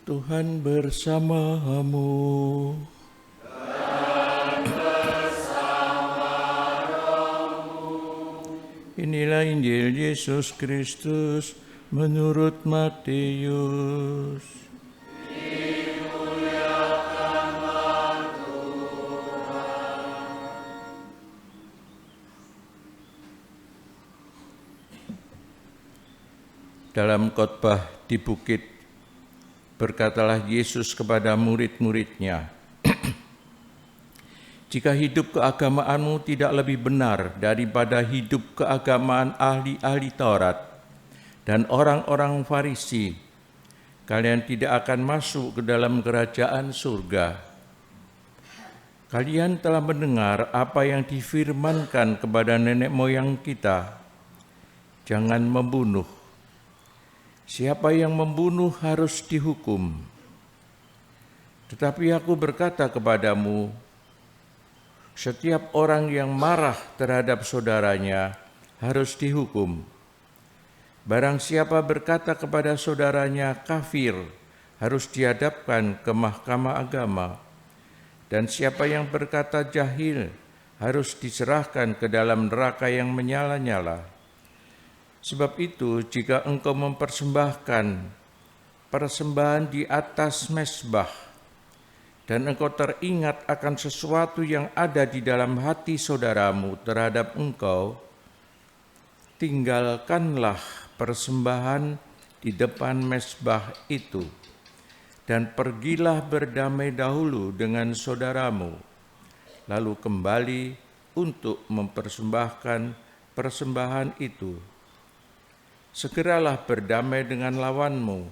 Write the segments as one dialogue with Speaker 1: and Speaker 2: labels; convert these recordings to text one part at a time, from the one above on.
Speaker 1: Tuhan bersamamu. Inilah Injil Yesus Kristus menurut Matius. Dalam khotbah di bukit, berkatalah Yesus kepada murid-muridnya, "Jika hidup keagamaanmu tidak lebih benar daripada hidup keagamaan ahli-ahli Taurat dan orang-orang Farisi, kalian tidak akan masuk ke dalam kerajaan surga. Kalian telah mendengar apa yang difirmankan kepada nenek moyang kita, jangan membunuh. Siapa yang membunuh harus dihukum. Tetapi aku berkata kepadamu, setiap orang yang marah terhadap saudaranya harus dihukum. Barang siapa berkata kepada saudaranya kafir, harus dihadapkan ke mahkamah agama. Dan siapa yang berkata jahil, harus diserahkan ke dalam neraka yang menyala-nyala. Sebab itu, jika engkau mempersembahkan persembahan di atas mezbah, dan engkau teringat akan sesuatu yang ada di dalam hati saudaramu terhadap engkau, tinggalkanlah persembahan di depan mezbah itu, dan pergilah berdamai dahulu dengan saudaramu, lalu kembali untuk mempersembahkan persembahan itu. Segeralah berdamai dengan lawanmu,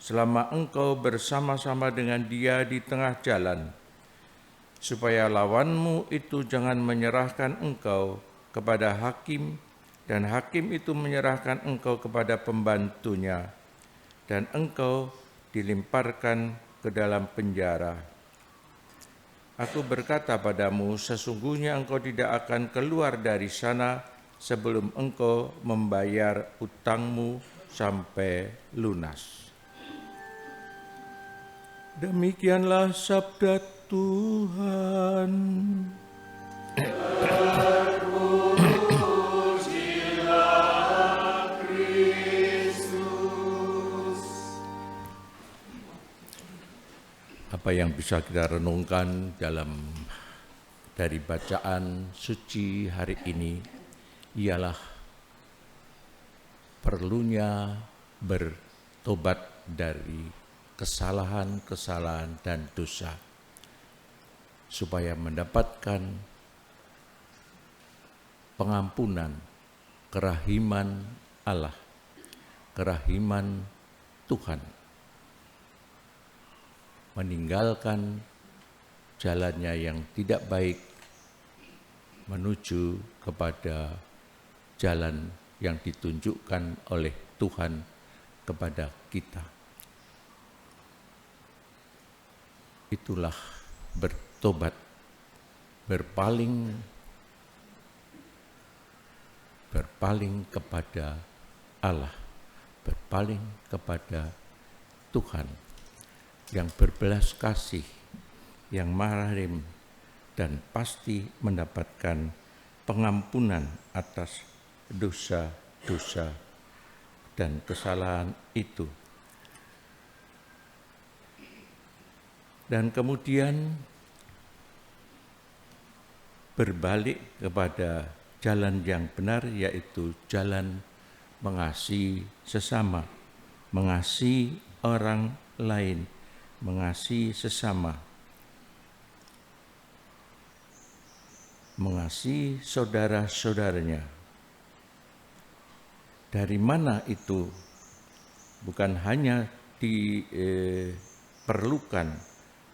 Speaker 1: selama engkau bersama-sama dengan dia di tengah jalan, supaya lawanmu itu jangan menyerahkan engkau kepada hakim, dan hakim itu menyerahkan engkau kepada pembantunya, dan engkau dilemparkan ke dalam penjara. Aku berkata padamu, sesungguhnya engkau tidak akan keluar dari sana sebelum engkau membayar utangmu sampai lunas." Demikianlah sabda Tuhan. Terpujilah Kristus. Apa yang bisa kita renungkan dari bacaan suci hari ini ialah perlunya bertobat dari kesalahan-kesalahan dan dosa, supaya mendapatkan pengampunan, kerahiman Allah, kerahiman Tuhan, meninggalkan jalannya yang tidak baik menuju kepada jalan yang ditunjukkan oleh Tuhan kepada kita. Itulah bertobat, berpaling kepada Allah, berpaling kepada Tuhan yang berbelas kasih, yang Maha-Rahim, dan pasti mendapatkan pengampunan atas dosa-dosa dan kesalahan itu. Dan kemudian berbalik kepada jalan yang benar, yaitu jalan mengasihi sesama, mengasihi orang lain, mengasihi sesama, mengasihi saudara-saudaranya. Dari mana itu? Bukan hanya diperlukan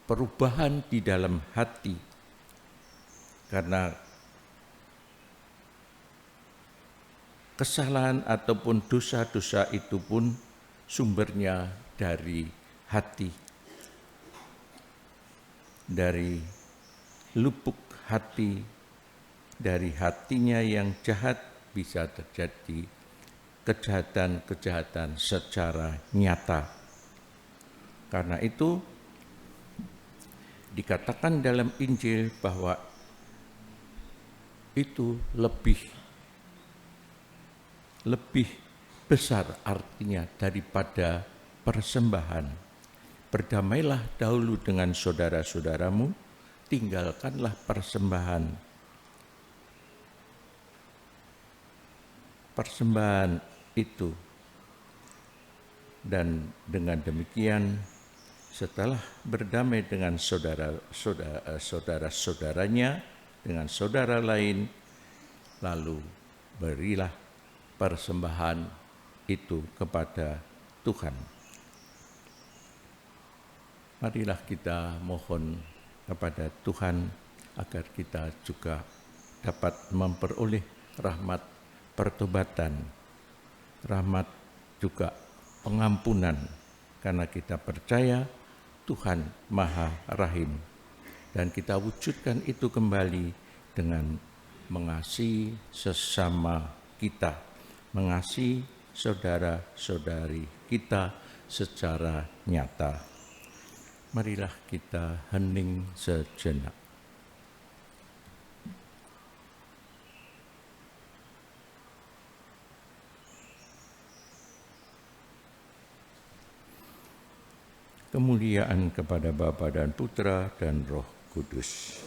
Speaker 1: perubahan di dalam hati, karena kesalahan ataupun dosa-dosa itu pun sumbernya dari hati, dari lubuk hati, dari hatinya yang jahat bisa terjadi kejahatan-kejahatan secara nyata. Karena itu dikatakan dalam Injil bahwa itu lebih besar artinya daripada persembahan. Berdamailah dahulu dengan saudara-saudaramu, tinggalkanlah persembahan. Persembahan itu. Dan dengan demikian, setelah berdamai dengan saudara-saudaranya, dengan saudara lain, lalu berilah persembahan itu kepada Tuhan. Marilah kita mohon kepada Tuhan agar kita juga dapat memperoleh rahmat pertobatan, rahmat juga pengampunan, karena kita percaya Tuhan Maha Rahim. Dan kita wujudkan itu kembali dengan mengasihi sesama kita, mengasihi saudara-saudari kita secara nyata. Marilah kita hening sejenak. Kemuliaan kepada Bapa dan Putra dan Roh Kudus.